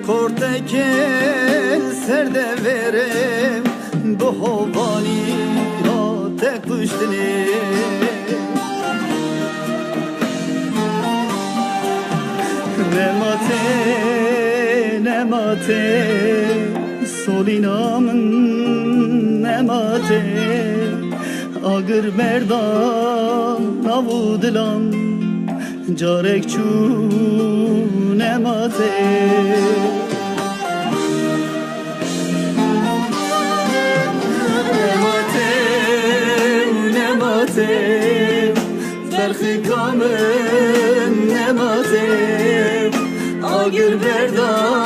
Kortekel serde verem bu havani tek puştini nemate solinamın nemate agır merdan avudilan carek çu nemate Ferhi kamın nematem Agir berdan